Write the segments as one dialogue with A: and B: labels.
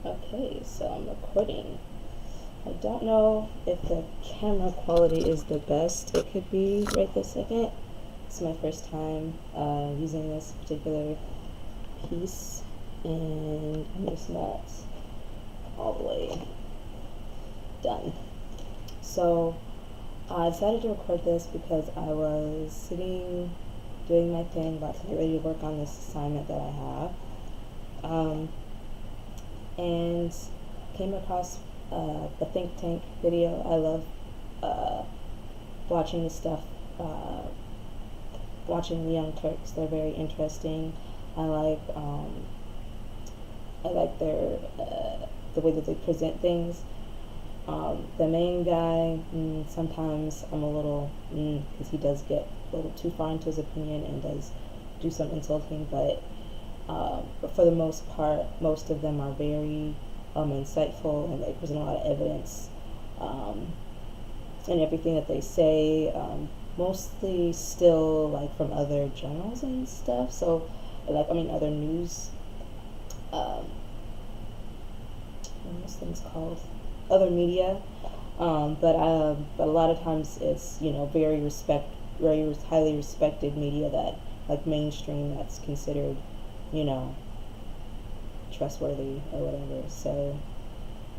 A: Okay, so I'm recording. I don't know if the camera quality is the best it could be right this second. It's my first time using this particular piece, and I'm just not all the way done. So I decided to record this because I was sitting doing my thing, about to get ready to work on this assignment that I have. And came across the think tank video. I love watching this stuff, watching the Young Turks. They're very interesting. I like their the way that they present things. The main guy, sometimes I'm a little, because he does get a little too far into his opinion and does do some insulting, but for the most part, most of them are very insightful, and they present a lot of evidence and everything that they say, mostly still like from other journals and stuff. So, other news. What are those things called? Other media. But a lot of times it's very highly respected media that like mainstream that's considered trustworthy or whatever. So,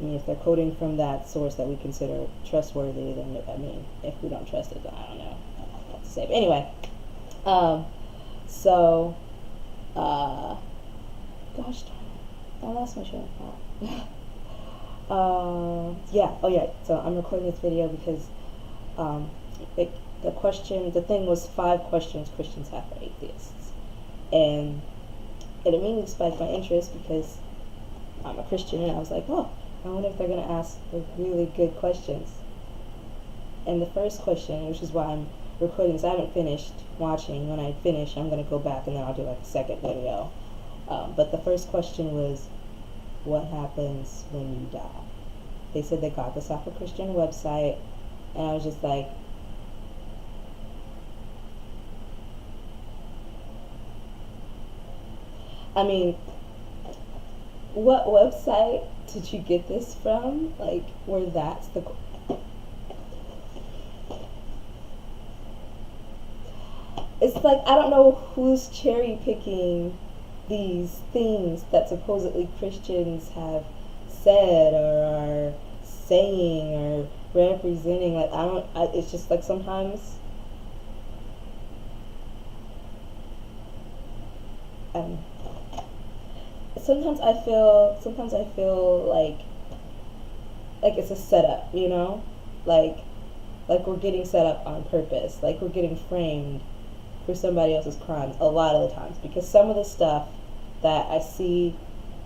A: if they're quoting from that source that we consider trustworthy, then if we don't trust it, then I don't know what to say. But anyway, so, gosh darn it, I lost my train of thought. So I'm recording this video because the thing was 5 questions Christians have for atheists, and it immediately spiked my interest because I'm a Christian, and I was like, oh, I wonder if they're going to ask the really good questions. And the first question, which is why I'm recording this, I haven't finished watching. When I finish, I'm going to go back and then I'll do like a second video. But the first question was, what happens when you die? They said they got this off a Christian website, and I was just like, what website did you get this from? Like, where that's the... It's like, I don't know who's cherry picking these things that supposedly Christians have said or are saying or representing. Like, it's just like sometimes sometimes I feel like it's a setup, like we're getting set up on purpose, like we're getting framed for somebody else's crimes a lot of the times, because some of the stuff that I see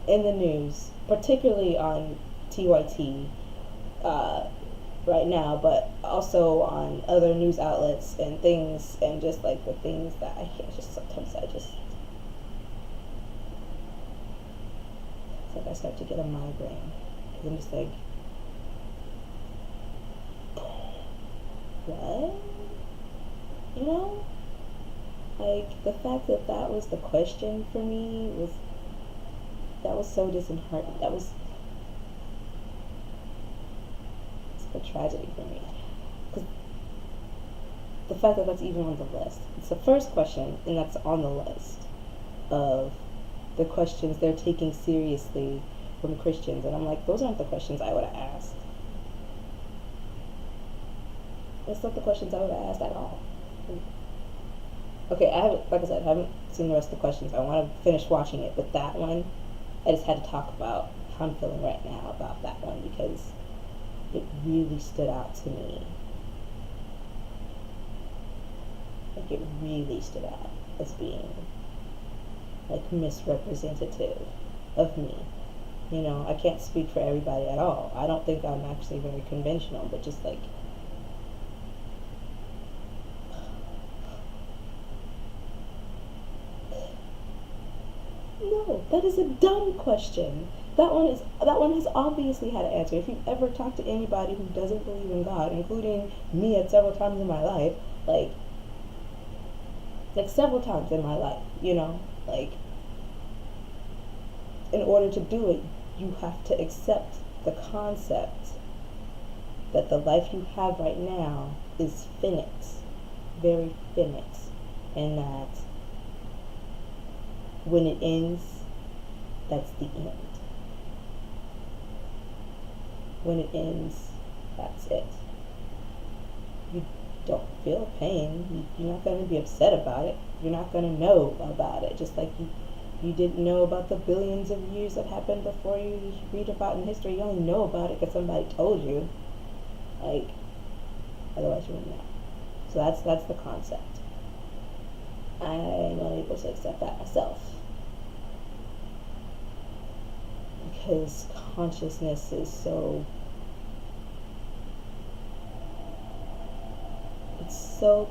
A: in the news, particularly on TYT right now, but also on other news outlets and things, and just like the things that I can't just sometimes it's like I start to get a migraine because I'm just like, what? Like, the fact that that was the question for me was so disheartening. It's a tragedy for me. Because the fact that that's even on the list. It's the first question, and that's on the list of the questions they're taking seriously from Christians. And I'm like, those aren't the questions I would have asked. It's not the questions I would have asked at all. Okay, like I said, I haven't seen the rest of the questions. I want to finish watching it, but that one, I just had to talk about how I'm feeling right now about that one because it really stood out to me. Like, it really stood out as being like misrepresentative of me. I can't speak for everybody at all. I don't think I'm actually very conventional, but just like, no, that is a dumb question. That one has obviously had an answer. If you've ever talked to anybody who doesn't believe in God, including me at several times in my life, like several times in my life, like, in order to do it, you have to accept the concept that the life you have right now is finite, very finite, and that when it ends, that's the end. When it ends, that's it. You don't feel pain. You're not going to be upset about it. You're not going to know about it. Just like you didn't know about the billions of years that happened before you read about in history. You only know about it because somebody told you. Like, otherwise you wouldn't know. So that's the concept. I'm unable to accept that myself. Because consciousness is so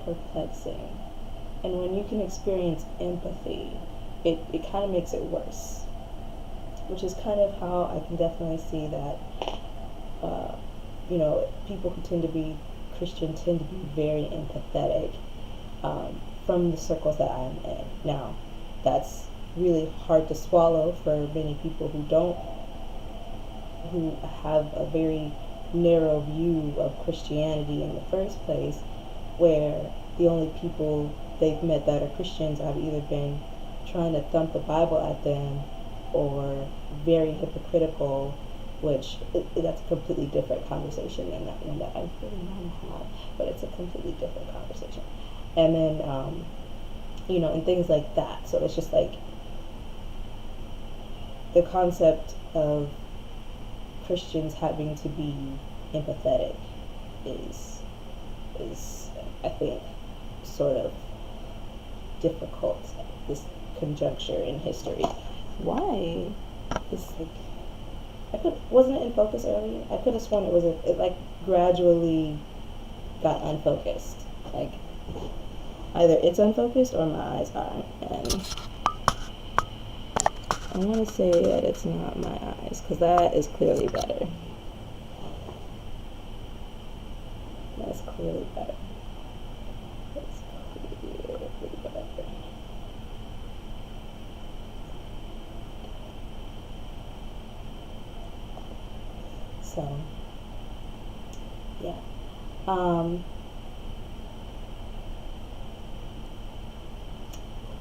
A: perplexing. And when you can experience empathy, it kind of makes it worse. Which is kind of how I can definitely see that, people who tend to be Christian tend to be very empathetic from the circles that I'm in. Now, that's really hard to swallow for many people who have a very narrow view of Christianity in the first place, where the only people they've met that are Christians have either been trying to thump the Bible at them or very hypocritical, which that's a completely different conversation than that one that I really want to have, but it's a completely different conversation. And then, and things like that. So it's just like the concept of Christians having to be empathetic is I think sort of difficult at this conjuncture in history. Why? It's like wasn't it in focus earlier? I could have sworn it like gradually got unfocused. Like either it's unfocused or my eyes aren't, and I want to say that it's not my eyes, because that is clearly better. That's clearly better. That's clearly better. So, yeah.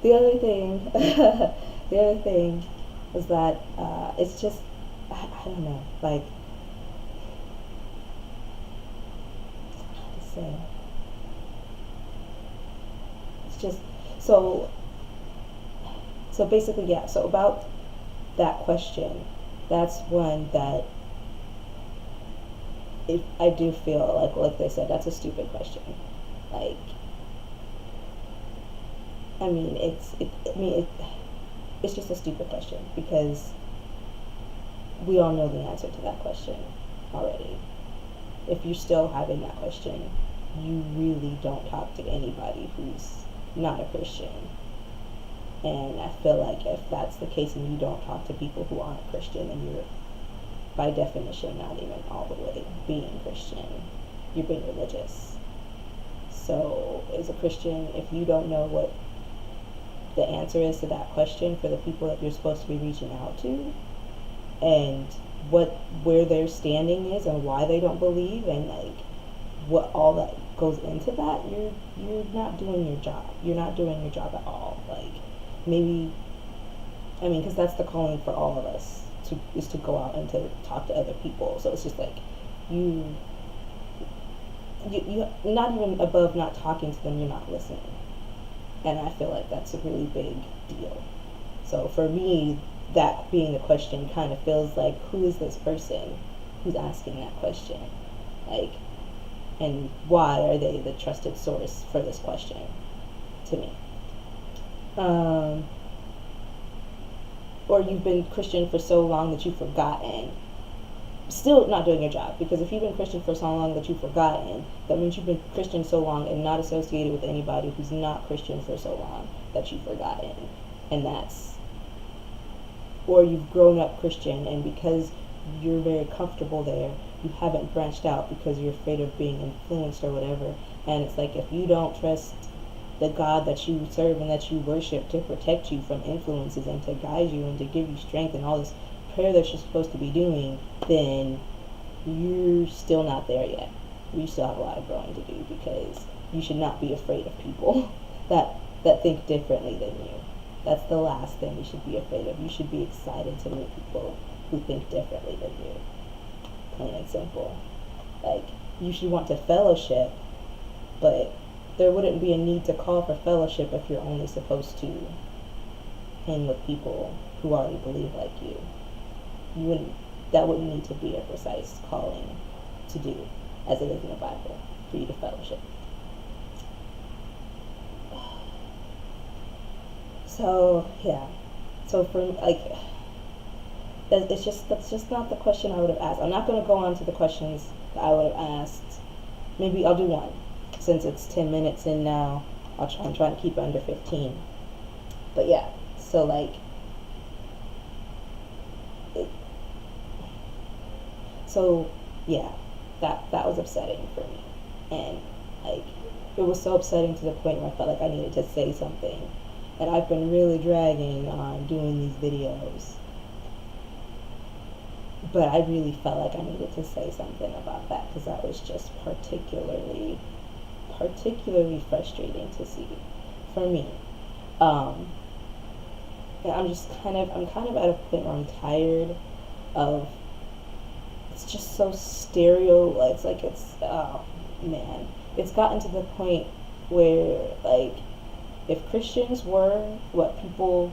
A: The other thing was that it's just, I don't know, like, how to say, it's just, so basically, yeah, so about that question, that's one that I do feel like they said, that's a stupid question. Like, it's just a stupid question, because we all know the answer to that question already. If you're still having that question, you really don't talk to anybody who's not a Christian. And I feel like if that's the case and you don't talk to people who aren't Christian, then you're by definition not even all the way being Christian. You're being religious. So as a Christian, if you don't know what the answer is to that question for the people that you're supposed to be reaching out to, and where their standing is and why they don't believe, and like what all that goes into that, you're not doing your job. You're not doing your job at all. Like, maybe, because that's the calling for all of us, is to go out and to talk to other people. So it's just like you not even above not talking to them, you're not listening. And I feel like that's a really big deal. So for me, that being the question kind of feels like, who is this person who's asking that question? Like, and why are they the trusted source for this question to me? Or you've been Christian for so long that you've forgotten. Still not doing your job, because if you've been Christian for so long that you've forgotten, that means you've been Christian so long and not associated with anybody who's not Christian for so long that you've forgotten. And or you've grown up Christian, and because you're very comfortable there, you haven't branched out because you're afraid of being influenced or whatever. And it's like, if you don't trust the God that you serve and that you worship to protect you from influences and to guide you and to give you strength and all this prayer that you're supposed to be doing, then you're still not there yet. You still have a lot of growing to do, because you should not be afraid of people that think differently than you. That's the last thing you should be afraid of. You should be excited to meet people who think differently than you. Plain and simple. Like, you should want to fellowship, but there wouldn't be a need to call for fellowship if you're only supposed to hang with people who already believe like you. That wouldn't need to be a precise calling to do, as it is in the Bible, for you to fellowship. So yeah, so for that's just not the question I would have asked. I'm not going to go on to the questions that I would have asked. Maybe I'll do one, since it's 10 minutes in now. I'm trying to keep it under 15. But yeah, so that was upsetting for me, and it was so upsetting to the point where I felt like I needed to say something. And I've been really dragging on doing these videos, but I really felt like I needed to say something about that, because that was just particularly frustrating to see for me. And I'm kind of at a point where I'm tired of, it's just so stereo. Oh man, it's gotten to the point where if Christians were what people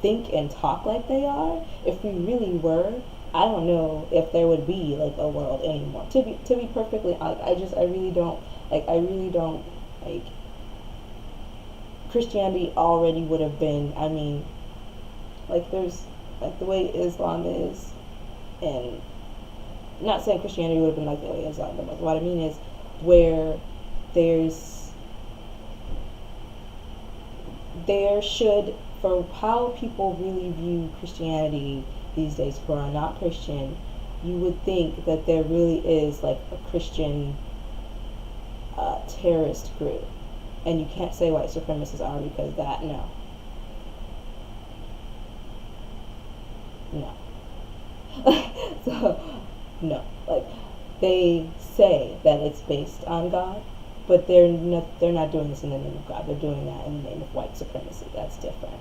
A: think and talk like they are, if we really were, I don't know if there would be a world anymore. To be perfectly honest, I really don't Christianity already would have been, there's the way Islam is, and I'm not saying Christianity would have been like the way Islam is. What I mean is, where there should, for how people really view Christianity these days who are not Christian, you would think that there really is a Christian terrorist group. And you can't say white supremacists are, because no. So, no. They say that it's based on God, but they're not doing this in the name of God. They're doing that in the name of white supremacy. That's different.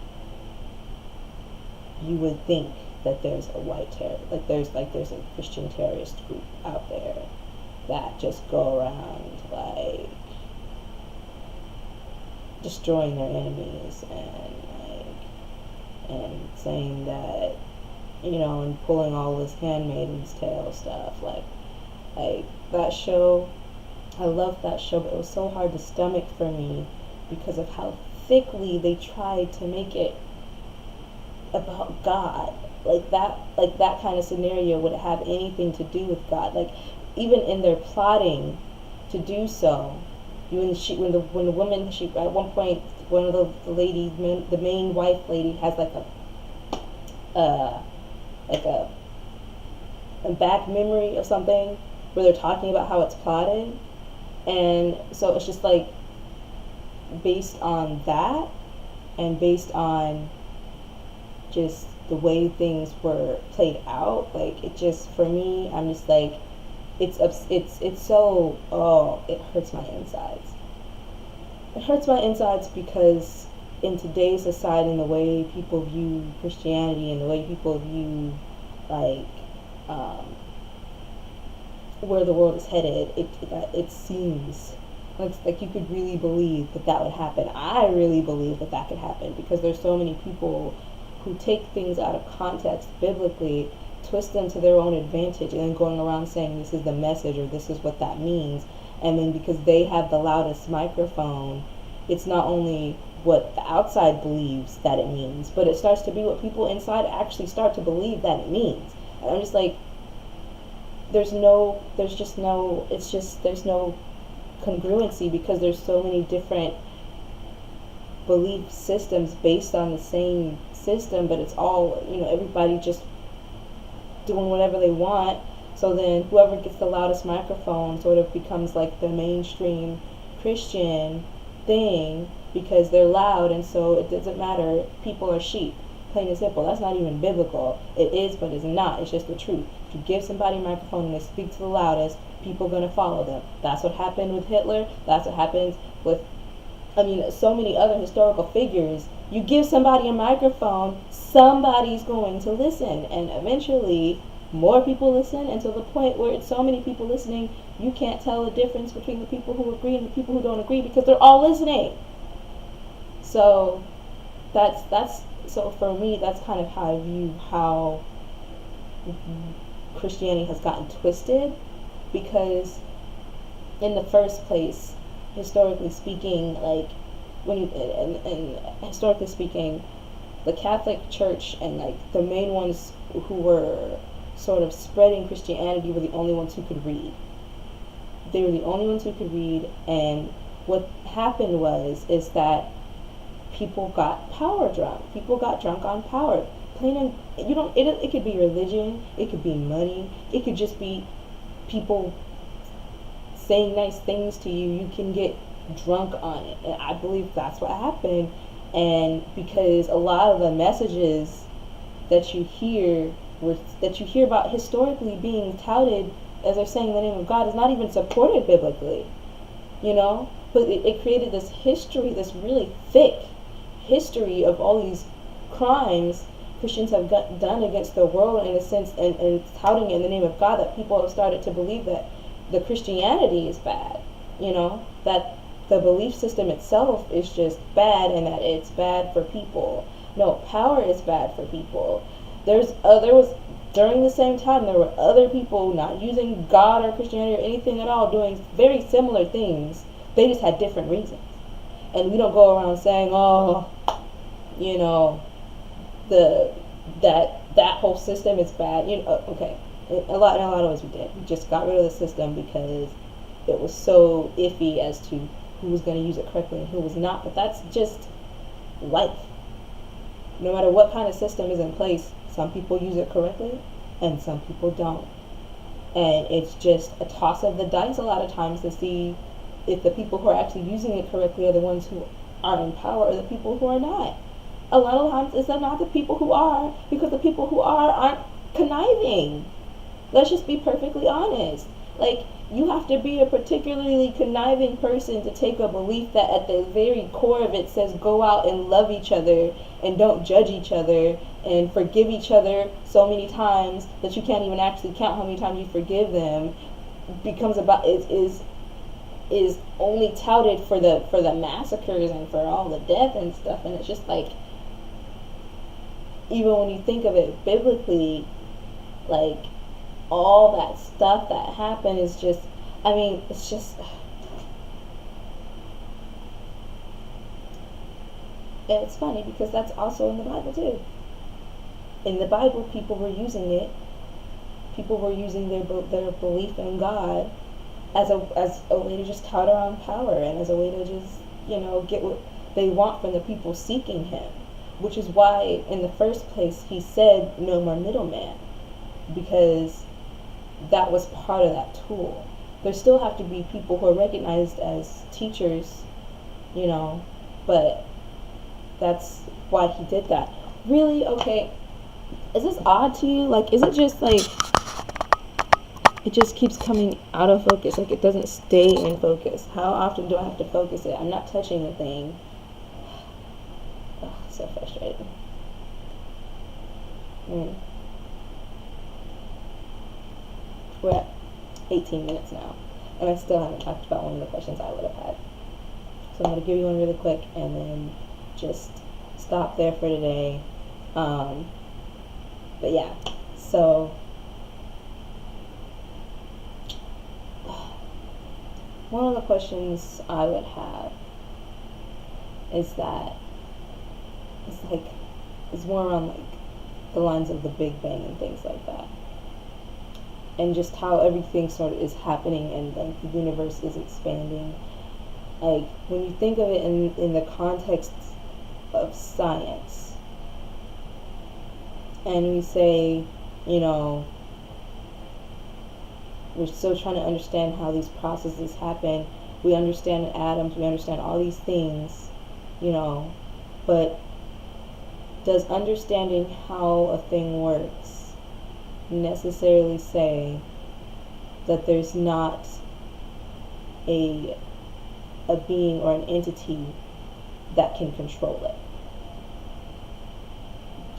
A: You would think that there's a white terror, there's a Christian terrorist group out there that just go around destroying their enemies and saying that, and pulling all this Handmaid's Tale stuff. That show, I love that show, but it was so hard to stomach for me because of how thickly they tried to make it about God. That kind of scenario would have anything to do with God. Even in their plotting to do so, when the woman, at one point, one of the ladies, the main wife lady, has a back memory of something where they're talking about how it's plotted, and so it's just based on that, and based on just the way things were played out, it just, for me, I'm just it's so, it hurts my insides. It hurts my insides because in today's society, and the way people view Christianity, and the way people view where the world is headed, it seems like you could really believe that would happen. I really believe that could happen, because there's so many people who take things out of context biblically, twist them to their own advantage, and then going around saying this is the message, or this is what that means. And then because they have the loudest microphone, it's not only what the outside believes that it means, but it starts to be what people inside actually start to believe that it means. And I'm just there's no congruency, because there's so many different belief systems based on the same system, but it's all, everybody just doing whatever they want. So then whoever gets the loudest microphone sort of becomes the mainstream Christian thing, because they're loud, and so it doesn't matter, people are sheep. Plain and simple. That's not even biblical. It is, but it's not. It's just the truth. If you give somebody a microphone and they speak to the loudest, people are going to follow them. That's what happened with Hitler. That's what happens with, so many other historical figures. You give somebody a microphone, somebody's going to listen. And eventually, more people listen until the point where it's so many people listening, you can't tell the difference between the people who agree and the people who don't agree because they're all listening. So so for me, that's kind of how I view how Christianity has gotten twisted, because in the first place, historically speaking, like and historically speaking, the Catholic Church and like the main ones who were sort of spreading Christianity were the only ones who could read. They were the only ones who could read, and what happened is that people got power drunk. People got drunk on power. It could be religion, it could be money, it could just be people saying nice things to you. You can get drunk on it, and I believe that's what happened. And because a lot of the messages that you hear about historically being touted as they're saying the name of God is not even supported biblically, but it created this history, this really thick history of all these crimes Christians have done against the world, in a sense, and touting it in the name of God, that people have started to believe that the Christianity is bad, that the belief system itself is just bad and that it's bad for people. No, power is bad for people. There was during the same time, there were other people not using God or Christianity or anything at all, doing very similar things. They just had different reasons. And we don't go around saying, that whole system is bad. Okay. In a lot of ways we did. We just got rid of the system because it was so iffy as to who was going to use it correctly and who was not. But that's just life. No matter what kind of system is in place, some people use it correctly and some people don't. And it's just a toss of the dice a lot of times to see if the people who are actually using it correctly are the ones who are in power or the people who are not. A lot of times it's not the people who are, because the people who aren't conniving. Let's just be perfectly honest. Like, you have to be a particularly conniving person to take a belief that at the very core of it says go out and love each other and don't judge each other and forgive each other so many times that you can't even actually count how many times you forgive them. Becomes about is only touted for the massacres and for all the death and stuff, and it's just like, even when you think of it biblically, like, all that stuff that happened is just, it's just, and it's funny because that's also in the Bible too. In the Bible, people were using it. People were using their belief in God as a way to just tout around power and as a way to just, get what they want from the people seeking Him. Which is why, in the first place, He said, no more middleman. Because that was part of that tool. There still have to be people who are recognized as teachers, but that's why He did that. Really? Okay. Is this odd to you? Like, is it just like, it just keeps coming out of focus, like it doesn't stay in focus? How often do I have to focus it? I'm not touching the thing. Oh, so frustrating. We're at 18 minutes now, and I still haven't talked about one of the questions I would have had. So I'm going to give you one really quick, and then just stop there for today. But yeah, so one of the questions I would have is that it's more around like the lines of the Big Bang and things like that, and just how everything sort of is happening and like the universe is expanding. Like, when you think of it in the context of science, and we say, we're still trying to understand how these processes happen. We understand atoms, we understand all these things, but Does understanding how a thing works necessarily say that there's not a being or an entity that can control it?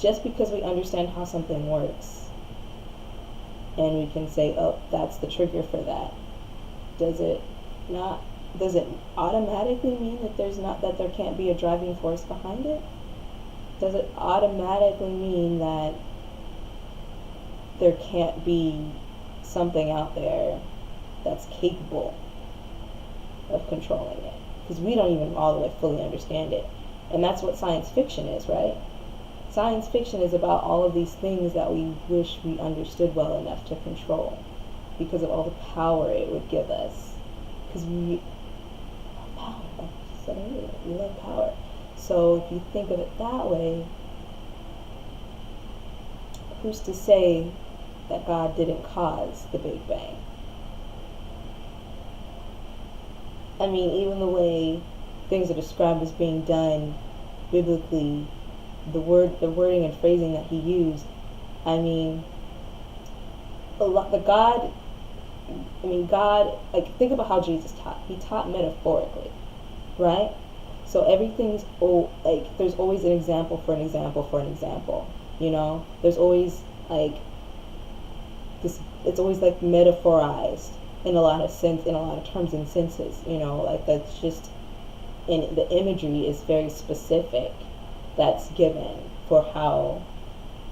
A: Just because we understand how something works and we can say, oh, that's the trigger for that, does it automatically mean that there can't be a driving force behind it? Does it automatically mean that there can't be something out there that's capable of controlling it? Because we don't even all the way fully understand it. And that's what science fiction is, right? Science fiction is about all of these things that we wish we understood well enough to control because of all the power it would give us. Because we love power, like I said earlier, we love power. So if you think of it that way, who's to say that God didn't cause the Big Bang? I mean, even the way things are described as being done biblically, the wording and phrasing that he used, I mean, God, like, think about how Jesus taught. He taught metaphorically, right? So everything's, like, there's always an example for an example for an example, you know? There's always, like, this, it's always, like, metaphorized in a lot of terms and senses, you know? Like, that's just, and the imagery is very specific that's given for how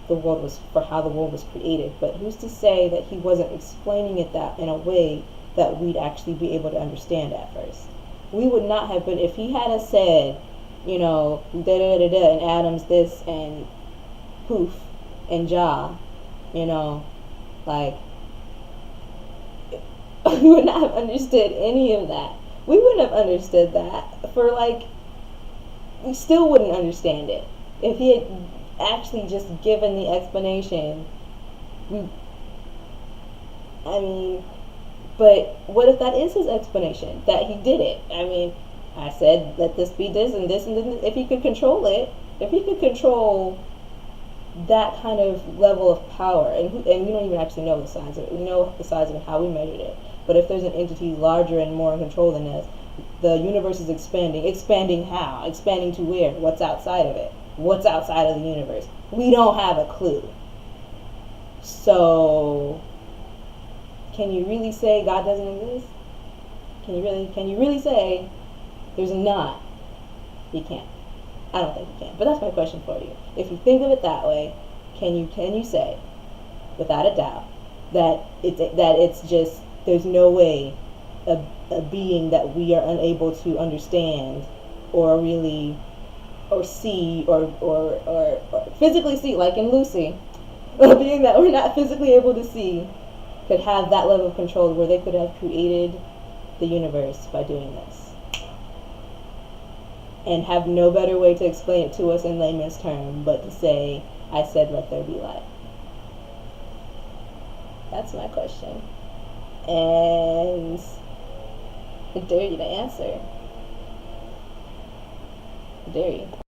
A: the world was created. But who's to say that he wasn't explaining it that in a way that we'd actually be able to understand at first? We would not have, but if he had said, you know, da da da da, and Adam's this, and poof, and Jah, you know, like, we would not have understood any of that. We wouldn't have understood that for, like, we still wouldn't understand it. If he had actually just given the explanation, but what if that is his explanation? That he did it? I mean, I said, let this be this and this and this. If he could control it, if he could control that kind of level of power, and we don't even actually know the size of it. We know the size of it, how we measured it. But if there's an entity larger and more in control than us, the universe is expanding. Expanding how? Expanding to where? What's outside of it? What's outside of the universe? We don't have a clue. So, can you really say God doesn't exist? Can you really say there's not? You can't. I don't think you can. But that's my question for you. If you think of it that way, can you say, without a doubt, that it's just, there's no way a being that we are unable to understand or really or see or physically see, like in Lucy, a being that we're not physically able to see could have that level of control where they could have created the universe by doing this and have no better way to explain it to us in layman's term but to say, I said let there be light. That's my question. And I dare you to answer. I dare you.